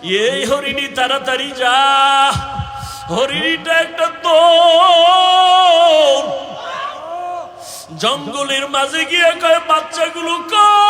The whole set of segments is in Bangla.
এই হরিণী তাড়াতাড়ি যা। হরিণীটা একটা তো জঙ্গলের মাঝে গিয়ে কয় বাচ্চাগুলো কই,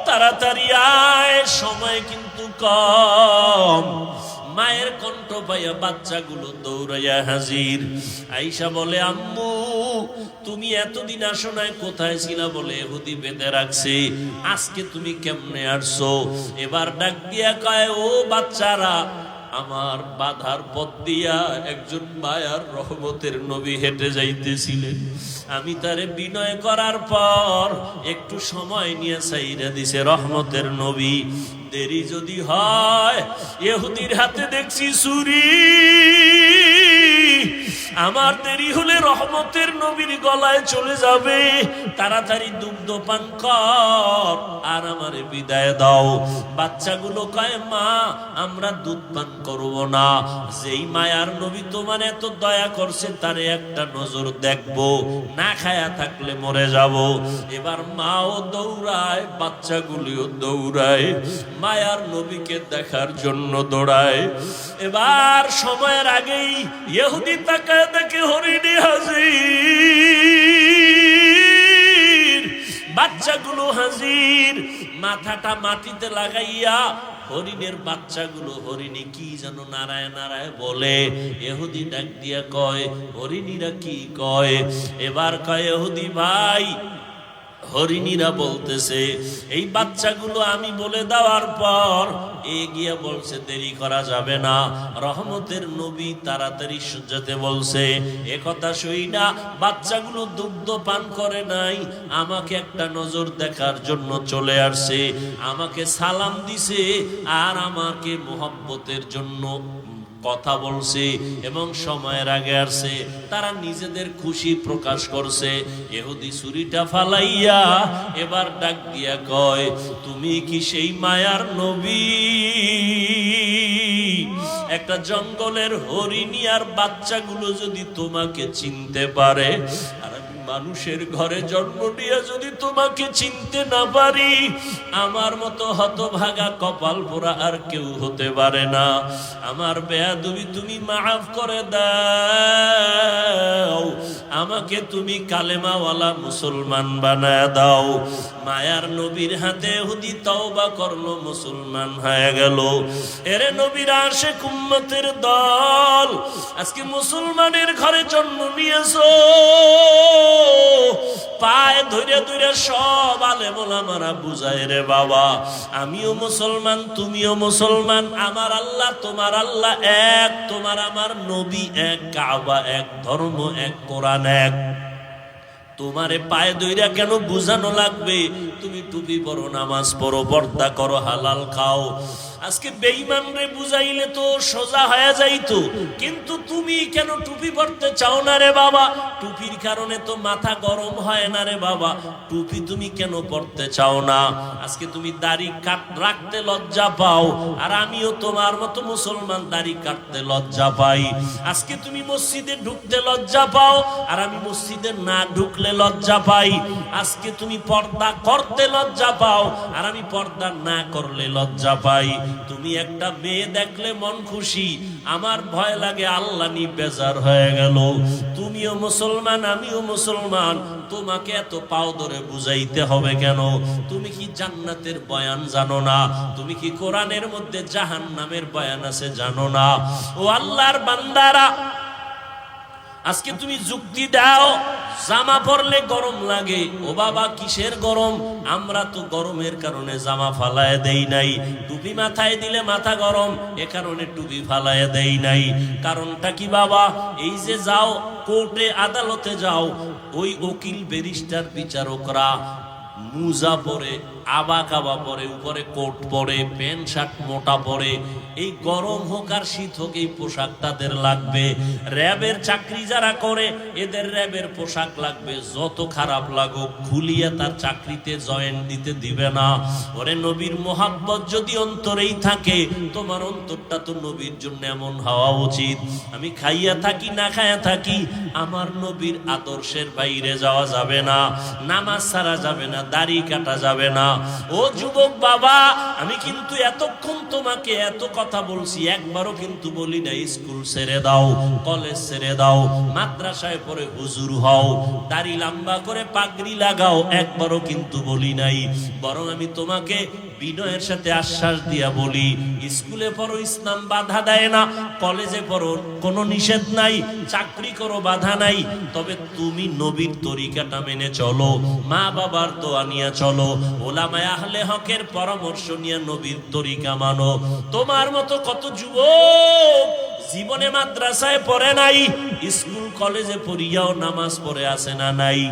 তাড়াতাড়ি আয়, সময় কিন্তু কম। মায়ের কণ্ঠ পাইয়া বাচ্চাগুলো দৌড়াইয়া হাজির। আইসা বলে, আম্মু তুমি এতদিন আসো নাই, কোথায় ছিলা? বলে ইহুদি বেঁধে রাখছে, আজকে তুমি কেমনে আসছো? এবার ডাক দিয়া কয়, ও বাচ্চারা, আমার বাধার পথ দিয়া একজন মায়ার রহমতের নবী হেঁটে যাইতেছিলেন। আমি তারে বিনয় করার পর একটু সময় নিয়ে সাইরা দিছে রহমতের নবী। দেরি যদি হয়, ইহুদির হাতে দেখছি ছুরি, আমার দেরি হলে রহমতের নবীর গলায় চলে যাবে। তাড়াতাড়ি দুগ্ধ পান কর আর আমারে বিদায় দাও। বাচ্চাগুলো কয়, মা আমরা দুধ পান করব না। যেই মায়ার নবী তোমার এত দয়া করছে, তারে একটা নজর দেখবো, না খায়া থাকলে মরে যাব। এবার মাও দৌড়ায়, বাচ্চাগুলিও দৌড়ায়, মায়ার নবীকে দেখার জন্য দৌড়ায়। এবার সময়ের আগেই ইহুদি তাকায় দেখে হরিণী হাজির, বাচ্চাগুলো হাজির। মাথাটা মাটিতে লাগাইয়া হরিণের বাচ্চাগুলো, হরিণী কি যেন নারায় নারায় বলে। ইহুদি ডাক দিয়া কয়, হরিণীরা কি কয়? এবার কয়, ইহুদি ভাই, হরিণীরা বলতেছে এই বাচ্চাগুলো আমি বলে দেওয়ার পর এগিয়ে বলছে দেরি করা যাবে না, রহমতের নবী তাড়াতাড়ি যেতে বলছে। এ কথা শুই না বাচ্চাগুলো দুগ্ধ পান করে নাই, আমাকে একটা নজর দেখার জন্য চলে আসছে, আমাকে সালাম দিছে আর আমাকে মোহব্বতের জন্য কথা বলছে এবং সময়ের আগে আসছে। তারা নিজেদের খুশি প্রকাশ করছে। ইহুদি ছুরিটা ফালাইয়া এবার ডাক দিয়া কয়, তুমি কি সেই মায়ার নবী? একটা জঙ্গলের হরিণী আর বাচ্চাগুলো যদি তোমাকে চিনতে পারে, আর মানুষের ঘরে জন্ম নিয়ে যদি তোমাকে চিনতে না পারি, আমার মতো হতভাগা কপাল পোড়া আর কেউ হতে পারে না। আমার বেয়াদবি তুমি মাফ করে দাও, আমাকে তুমি কালেমাওয়ালা মুসলমান বানায় দাও। মায়ার নবীর হাতে ইহুদি তওবা করলো, মুসলমান হয়ে গেল। এরে নবীর আশিক উম্মতের দল, আজকে মুসলমানের ঘরে জন্ম নিয়েছো, পায়ে ধরে ধরে সব আলেম ওলামারা বুঝায়, রে বাবা আমিও মুসলমান, তুমিও মুসলমান, আমার আল্লাহ তোমার আল্লাহ এক, তোমার আমার নবী এক, কাবা এক, ধর্ম এক, কোরআন এক। তোমারে পায়ে দইরা কেন বুঝানো লাগবে? তুমি টুপি পরো, নামাজ পড়ো, পর্দা করো, হালাল খাও। আজকে বেঈমান রে বুঝাইলে তো সোজা হয়ে যাইতো, কিন্তু তুমি কেন টুপি পরতে চাও না রে বাবা? টুপির কারণে তো মাথা গরম হয় না রে বাবা, টুপি তুমি কেন পরতে চাও না? আজকে তুমি দাড়ি রাখতে লজ্জা পাও, আর আমিও তোমার মতো মুসলমান দাড়ি কাটতে লজ্জা পাই। আজকে তুমি মসজিদে ঢুকতে লজ্জা পাও, আর আমি মসজিদে না ঢুকলে লজ্জা পাই। আজকে তুমি পর্দা করতে লজ্জা পাও, আর আমি পর্দা না করলে লজ্জা পাই। তুমি একটা মেয়ে দেখলে মন খুশি, আমার ভয় লাগে আল্লাহ নি বেজার হয়ে গেল। তুমিও মুসলমান, আমিও মুসলমান, তোমাকে এত পাও ধরে বুঝাইতে হবে কেন? তুমি কি জান্নাতের বয়ান জানো না? তুমি কি কোরআনের মধ্যে জাহান্নামের বয়ান আছে জানো না? ও আল্লাহর বান্দারা, আজকে তুমি যুক্তি দাও, জামা পরলে গরম লাগে। ও বাবা কিসের গরম? আমরা তো গরমের কারণে জামা ফালায় দেই নাই। টুপি মাথায় দিলে মাথা গরম, এ কারণে টুপি ফালায় দেই নাই। কারণটা কি বাবা? এই যে যাও কোর্টে আদালতে যাও, ওই উকিল ব্যারিস্টার বিচারকরা মুজা পরে, আবা কাবা পরে, উপরে কোট পরে, প্যান্ট শার্ট মোটা পরে। এই গরম হোক আর শীত হোক এই পোশাক তাদের লাগবে। র্যাবের চাকরি যারা করে এদের র্যাবের পোশাক লাগবে, যত খারাপ লাগুক খুলিয়ে তার চাকরিতে জয়েন দিতে দিবে না। ওরে নবীর মোহাব্বত যদি অন্তরেই থাকে, তোমার অন্তরটা তো নবীর জন্য এমন হওয়া উচিত। আমি খাইয়া থাকি না খাইয়া থাকি, আমার নবীর আদর্শের বাইরে যাওয়া যাবে না, নামাজ ছাড়া যাবে না, দাড়ি কাটা যাবে না, ও যুবক বাবা, আমি কিন্তু এতক্ষণ তোমাকে এত কথা বলছি, একবারও কিন্তু বলি না স্কুল ছেড়ে দাও, কলেজ ছেড়ে দাও, মাদ্রাসায় পড়ে হুজুর হও, দাড়ি লম্বা করে পাগড়ি লাগাও, একবারও কিন্তু বলি নাই। বরং আমি তোমাকে বিনয়ের সাথে আশ্বাস দিয়া বলি, স্কুলে পড়ো, ইসলাম বাধা দেয় না, কলেজে পড়ো, কোনো নিষেধ নাই, চাকরি করো, বাধা নাই, তবে তুমি নবীর তরিকাটা মেনে চলো, মা বাবার দোয়া নিয়ে চলো, ওলামায়ে আহলে হকের পরামর্শ নিয়ে নবীর তরিকা মানো। তোমার মতো কত যুবক জীবনে মাদ্রাসায় পড়ে নাই, স্কুল কলেজে পড়িয়াও নামাজ পড়ে আছে না নাই?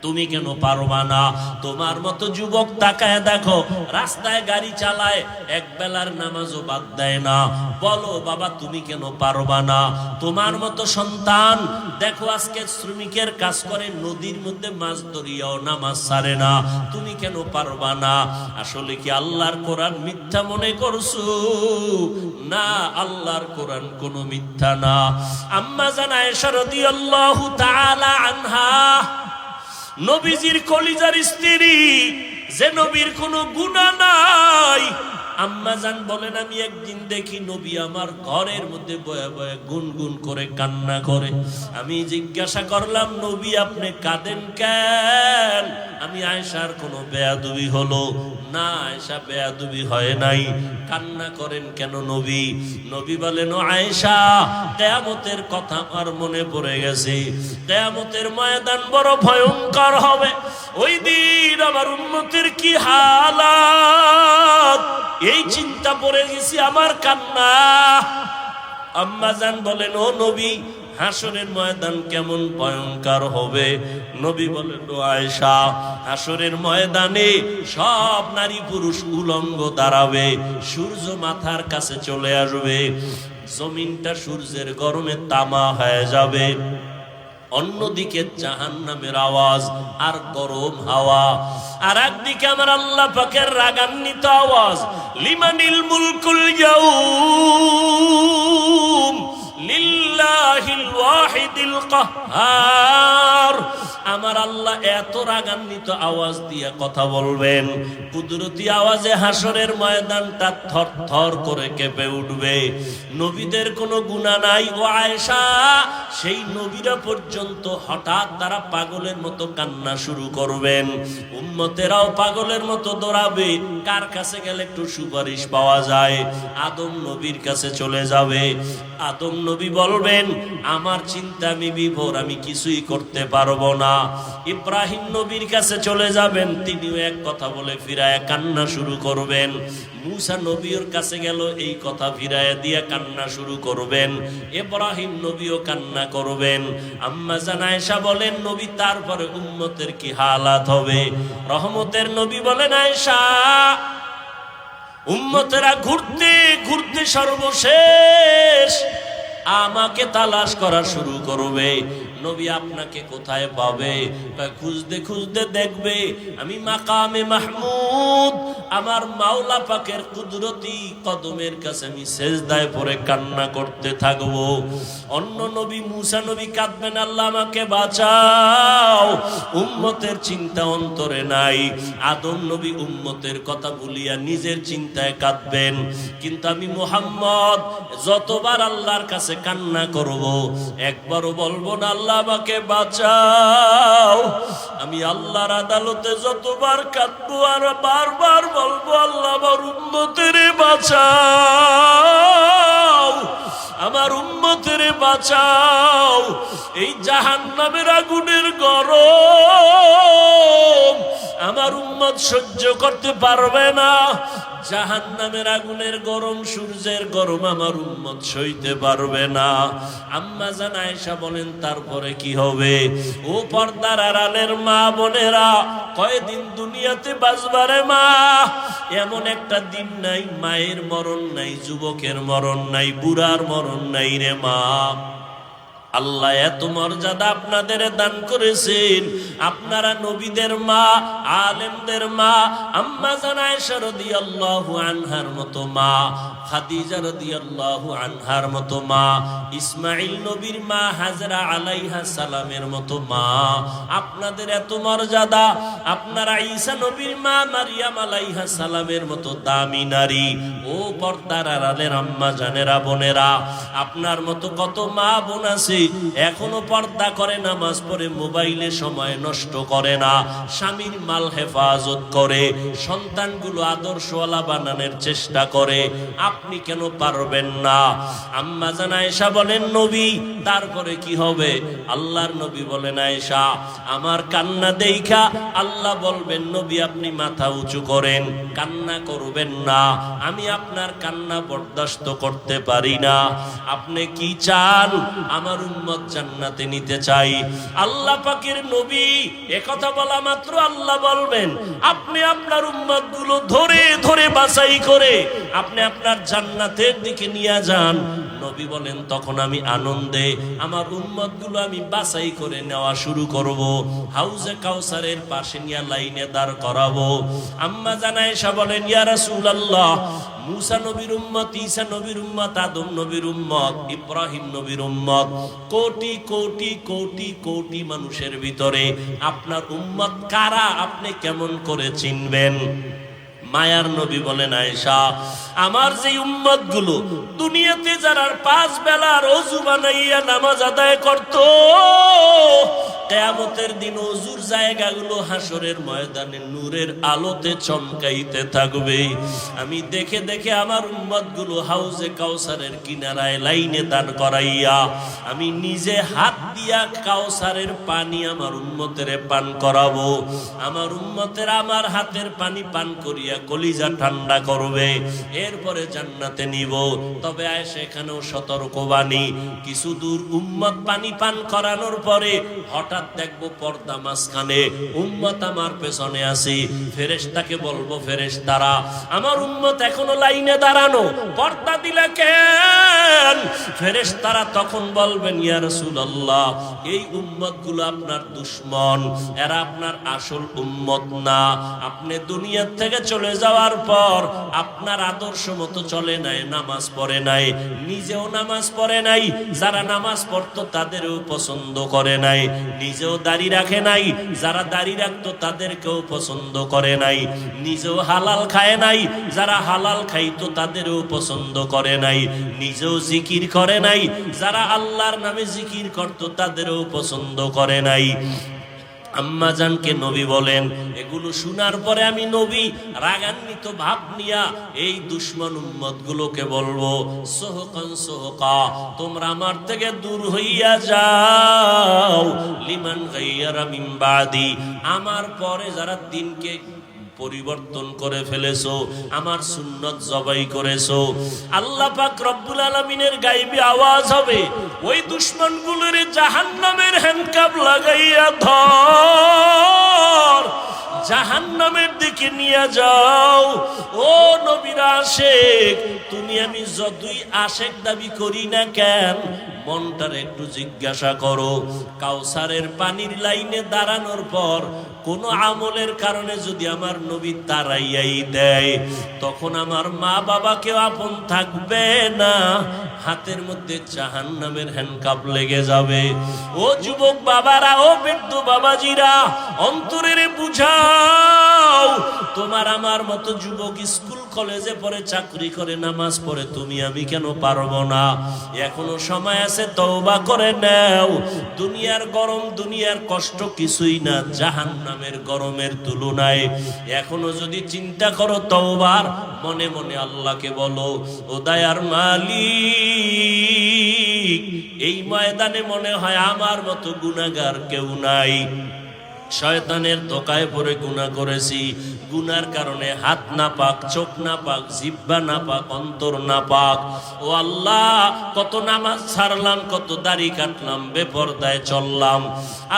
তুমি কেন পারবা না? তোমার মতো যুবক তাকায় দেখো, রাস্তায় গাড়ি চালায়, এক বেলার নামাজও বাদ দেয় না। বলো বাবা, তুমি কেন পারবা না? তোমার মতো সন্তান দেখো আজকে শ্রমিকের কাজ করে, নদীর মধ্যে মাছ ধরিয়াও নামাজ ছাড়ে না, তুমি কেন পারবা না? আসলে কি আল্লাহর কোরআন মিথ্যা মনে করছো? না, আল্লাহর কোরআন কোনো মিথ্যা না। আম্মা জান আয়েশা রাদিয়াল্লাহু তাআলা আনহা, নবীজির কলিজার স্ত্রী, যে নবীর কোনো গুনাহ নাই, আম্মা জান বলেন, আমি একদিন দেখি নবী আমার ঘরের মধ্যে বয়ে বয়ে গুনগুন করে কান্না করে। আমি জিজ্ঞাসা করলাম, নবী আপনি কাঁদেন কেন? আমি আয়েশার কোনো বেয়াদবি হলো? না আয়েশা, বেয়াদবি হয় নাই। কান্না করেন কেন নবী? নবী বলেন, ও আয়েশা, কিয়ামতের কথা আমার মনে পড়ে গেছে, কিয়ামতের ময়দান বড় ভয়ঙ্কর হবে, ওই দিন আমার উম্মতের কি হালাত, এই চিন্তা পড়ে গেছি, আমার কান্না। আম্মা জান বলেন, ও নবী, হাসরের ময়দান কেমন ভয়ঙ্কর হবে? নবী বলেন, ও আয়েশা, হাসরের ময়দানে সব নারী পুরুষ উলঙ্গ দাঁড়াবে, সূর্য মাথার কাছে চলে আসবে, জমিনটা সূর্যের গরমে তামা হয়ে যাবে, অন্যদিকে জাহান্নামের আওয়াজ আর গরম হাওয়া, আর একদিকে আমার আল্লাহ পাকের রাগান্বিত আওয়াজ, লিমানিল মুলকুল ইয়াউম লিল্লাহিল ওয়াহিদিল কাহ্হার। আমার আল্লাহ এত রাগান্বিত আওয়াজ দিয়ে কথা বলবেন, কুদরতি আওয়াজে হাসরের ময়দানটা থর থর করে কেঁপে উঠবে। নবীদের কোনো গুনাহ নাই ও আয়েশা, সেই নবীরা পর্যন্ত হঠাৎ তারা পাগলের মতো কান্না শুরু করবেন, উম্মতেরাও পাগলের মতো দৌড়াবে, কার কাছে গেলে একটু সুপারিশ পাওয়া যায়? আদম নবীর কাছে চলে যাবে। আদম নবী বলবেন, আমার চিন্তা আমি বিভোর, আমি কিছুই করতে পারবো না। ইব্রাহিম নবীর কাছে চলে যাবেন, তিনিও এক কথা বলে ফিরায় কান্না শুরু করবেন। মুসা নবীর কাছে গেল, এই কথা ফিরায় দিয়ে কান্না শুরু করবেন। ইব্রাহিম নবীও কান্না করবেন। আম্মা জান আয়েশা বলেন, নবী তারপরে উম্মতের কি হালাত হবে? রহমতের নবী বলেন, আয়েশা, উম্মতেরা ঘুরতে ঘুরতে সর্বশেষ আমাকে তালাশ করা শুরু করবে। নবী আপনাকে কোথায় পাবে? খুঁজতে খুঁজতে দেখবে আমি মাকামে মাহমুদ, আমার মাওলা পাকের কুদরতি কদমের কাছে আমি সেজদায় পড়ে কান্না করতে থাকবো। অন্য নবী মুসা নবী কাঁদবেন, আল্লাহ আমাকে বাঁচাও, উম্মতের চিন্তা অন্তরে নাই। আদম নবী উম্মতের কথা ভুলিয়া নিজের চিন্তায় কাঁদবেন। কিন্তু আমি মুহাম্মদ যতবার আল্লাহর কাছে কান্না করব, একবারও বলবো না আল্লাহ আমাকে বাঁচাও। আমি আল্লাহর আদালতে যতবার কাঁদবো আর বারবার বলবো, আল্লাহ আমার উম্মতের বাঁচাও, আমার উম্মতের বাঁচাও। এই জাহান্নামের আগুনের গরম আমার উম্মত সহ্য করতে পারবে না। জাহান্নামের আগুনের গরম, সূর্যের গরম আমার উম্মত সইতে পারবে না। আম্মা জান আয়েশা বলেন, তারপরে কি হবে? ও পর্দার আড়ালের মা বোনেরা, কয়দিন দুনিয়াতে বাঁচবারে মা? এমন একটা দিন নাই মায়ের মরণ নাই, যুবকের মরণ নাই, বুড়ার মরণ নাই রে মা। আল্লাহ এত মর্যাদা আপনাদের দান করেছেন, আপনারা নবীদের মা, আলেমদের মা, আম্মা জান আয়েশা রাদিয়াল্লাহু আনহার মতো মা, খাদিজা রাদিয়াল্লাহু আনহার মতো মা, ইসমাঈল নবীর মা হাজরা আলাইহা সালামের মতো মা, আপনাদের এত মর্যাদা। আপনারা ঈসা নবীর মা মারিয়াম আলাইহা সালামের মতো দামি নারী। ও পর্দার আড়ালের আম্মা জানেরা, বোনেরা, আপনার মতো কত মা বোন আছে এখনো পর্দা করে, নামাজ পড়ে, মোবাইলে সময় নষ্ট করে না, স্বামীর মাল হেফাজত করে, সন্তানগুলো আদর্শওয়ালা বানানোর চেষ্টা করে। আপনি কেন পারবেন না? আম্মা জান আয়েশা বলেন নবী, তারপরে কি হবে? আল্লাহর নবী বলেন আয়েশা, আমার কান্না দেইখা আল্লাহ বলবেন নবী আপনি মাথা উঁচু করেন, কান্না করবেন না, আমি আপনার কান্না বরদাস্ত করতে পারি না। আপনি কি চান? আমার উম্মত জান্নাতে নিতে চাই। আল্লাহ পাকের নবী একথা বলা মাত্র আল্লাহ বলবেন আপনি আপনার উম্মত গুলো ধরে ধরে বাছাই করে আপনি আপনার জান্নাতের দিকে নিয়ে যান। নবী বলেন তখন আমি আনন্দে আমার উম্মত গুলো আমি বাছাই করে নেওয়া শুরু করব, হাউজে কাউসারের পাশে নিয়ে লাইনে দাঁড় করাবো। আম্মা জান আয়েশা বলেন ইয়া রাসূলুল্লাহ, মুসা নবীর উম্মত, ঈসা নবীর উম্মত, আদম নবীর উম্মত, ইব্রাহিম নবীর উম্মত, কোটি কোটি কোটি কোটি মানুষের ভিতরে আপনার উম্মত কারা আপনি কেমন করে চিনবেন? মায়ার নবী বলেন আয়েশা, আমার যে উম্মত গুলো দুনিয়াতে যারা 5 বেলার ওযু বানাইয়া নামাজ আদায় করত, কিয়ামতের দিন ওযুর জায়গাগুলো হাসরের ময়দানে নূরের আলোতে চমকাইতে থাকবে। আমি দেখে দেখে আমার উম্মত গুলো হাউজে কাউসারের কিনারায় লাইনে দাঁড় করাইয়া আমি নিজে হাত দিয়া কাউসারের পানি আমার উম্মতের পান করাবো। আমার উম্মতের আমার হাতের পানি পান করিয়া কলিজা ঠান্ডা করবে, এরপরে জান্নাতে নিব। তবে আয়েশা এখানেও সতর্কবাণী, কিছু দূর উম্মত পানি পান করানোর পরে হঠাৎ দেখবো পর্দা মাঝখানে, উম্মত আমার পেছনে আছি, ফেরেশতাকে বলবো ফেরেশতারা আমার উম্মত এখনো লাইনে দাঁড়ানো, পর্দা দিলে কেন? ফেরেশতারা তখন বলবেন ইয়া রাসূলুল্লাহ, এই উম্মত গুলো আপনার দুশমন, এরা আপনার আসল উম্মত না। আপনি দুনিয়া থেকে চলে যাওয়ার পর আপনার আদর্শ মতো চলে নাই, নামাজ পড়ে নাই, নিজেও নামাজ পড়ে নাই, যারা নামাজ পড়তো তাদেরও পছন্দ করে নাই, নিজেও দাড়ি রাখে নাই, যারা দাড়ি রাখতো তাদেরকেও পছন্দ করে নাই, নিজেও হালাল খায় নাই, যারা হালাল খাইতো তাদেরও পছন্দ করে নাই, নিজেও জিকির করে নাই, যারা আল্লাহর নামে জিকির করতো তাদেরও পছন্দ করে নাই। আম্মা জানকে নবী বলেন, এগুলো শোনার পরে আমি নবী রাগান্বিত ভাব নিয়া এই দুশমন উম্মত গুলোকে বলবো সোহকান সোহকা, তোমরা আমার থেকে দূর হইয়া যাও, লিমান গায়্যারা মিন বাদি, আমার পরে যারা দিনকে পরিবর্তন করে ফেলেছো, আমার সুন্নত জবাই করেছো। আল্লাহ পাক রব্বুল আলামিনের গায়বী আওয়াজ হবে, ওই দুশমনগুলোর জাহান্নামের হ্যান্ডকাপ লাগাইয়া ধর, জাহান্নামের দিকে নিয়ে যাও। ও নবীর আশিক, তুমি আমি যতই আশিক দাবি করি না কেন, মনটার একটু জিজ্ঞাসা করো, কাউসারের পানির লাইনে দাঁড়ানোর পর কোন আমলের কারণে যদি আমার নবী তাড়াইয়াই দেয়, তখন আমার মা বাবাকে আপন থাকবে না, হাতের মধ্যে জাহান্নামের হ্যান্ডকাপ লেগে যাবে। ও যুবক বাবারা, ও বৃদ্ধ বাবাজিরা, অন্তরের বুঝাও, তোমার আমার মতো যুবক স্কুল কলেজে পড়ে, চাকরি করে, নামাজ পড়ে, তুমি আমি কেন পারবো না? এখনো সময় আছে, তওবা করে নাও। দুনিয়ার গরম, দুনিয়ার কষ্ট কিছুই না জাহান্নামের গরমের তুলনায়। এখনো যদি চিন্তা করো তওবার, মনে মনে আল্লাহকে বলো, ও দয়ার মালিক, এই ময়দানে মনে হয় আমার মতো গুনাহগার কেউ নাই, শয়তানের ধোকায় পড়ে গুনাহ করেছি, গুনার কারণে হাত নাপাক, চোখ নাপাক, জিহ্বা নাপাক, অন্তর নাপাক। ও আল্লাহ, কত নামাজ ছাড়লাম, কত দাড়ি কাটলাম, বেপরদায় চললাম।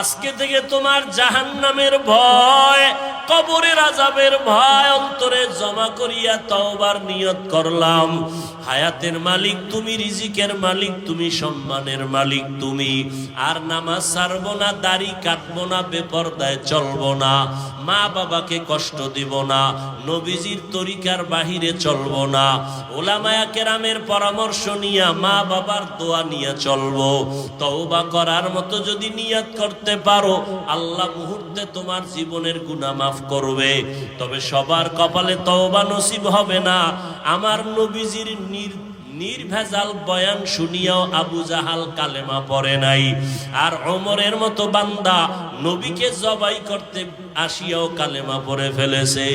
আজকে থেকে তোমার জাহান্নামের ভয়, কবরের আযাবের ভয় অন্তরে জমা করিয়া তওবার নিয়ত করলাম। হায়াতের মালিক তুমি, রিজিকের মালিক তুমি, সম্মানের মালিক তুমি। আর নামাজ ছাড়বো না, দাড়ি কাটবো না, বেপরদায় চলবো না, মা বাবাকে কষ্ট দিব না, নবীজির তরিকার বাহিরে চলবো না, উলামায়ে কেরামের পরামর্শ নিয়ে, মা বাবার দোয়া নিয়ে চলবো। তওবা করার মতো যদি নিয়ত করতে পারো, আল্লাহ মুহূর্তে তোমার জীবনের গুনাহ মাফ করবে। তবে সবার কপালে তওবা নসিব হবে না। আমার নবীজির নির্ভেজাল বয়ান শুনিয়াও আবু জাহাল কালেমা পড়ে নাই, আর ওমরের মতো বান্দা নবীকে জবাই করতে আসিয়াও কালেমা পড়ে ফেলেছে।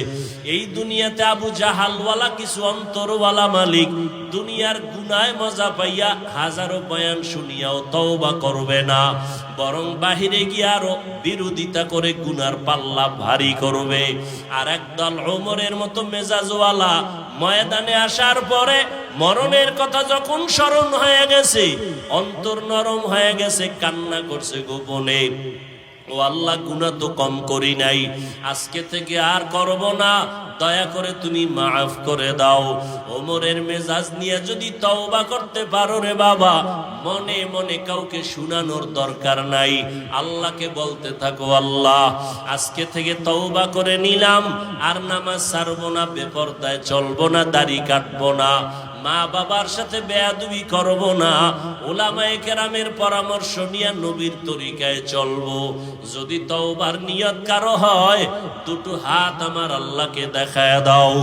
এই দুনিয়াতে আবু জাহালওয়ালা কিছু অন্তরওয়ালা মালিক দুনিয়ার গুনায় মজা পাইয়া হাজারো বয়ান শুনিয়াও তওবা করবে না, বরং বাহিরে গিয়ে আরো বিরোধিতা করে গুনার পাল্লা ভারী করবে। আর একদল ওমরের মতো মেজাজওয়ালা ময়দানে আসার পরে মরণের কথা যখন স্মরণ হয়ে গেছে, অন্তর নরম হয়ে গেছে, কান্না করছে গোপনে, ও আল্লাহ, গুনাহ তো কম করি নাই, আজকে থেকে আর করব না, দয়া করে তুমি মাফ করে দাও। ওমরের মেজাজ নিয়ে যদি তওবা করতে পারো রে বাবা, মনে মনে কাউকে শুনানোর দরকার নাই, আল্লাহকে বলতে থাকো, আল্লাহ আজকে থেকে তওবা করে নিলাম, আর নামাজ ছাড়বো না, বেপরদায় চলবো না, দাড়ি কাটবো না, মা বাবার সাথে বেয়াদবি করব না, উলামায়ে কেরামের পরামর্শ নিয়ে নবীর তরিকায় চলবো। যদি তওবার নিয়ত কারো হয়, দুটো হাত আমার আল্লাহকে দেখায় দাও।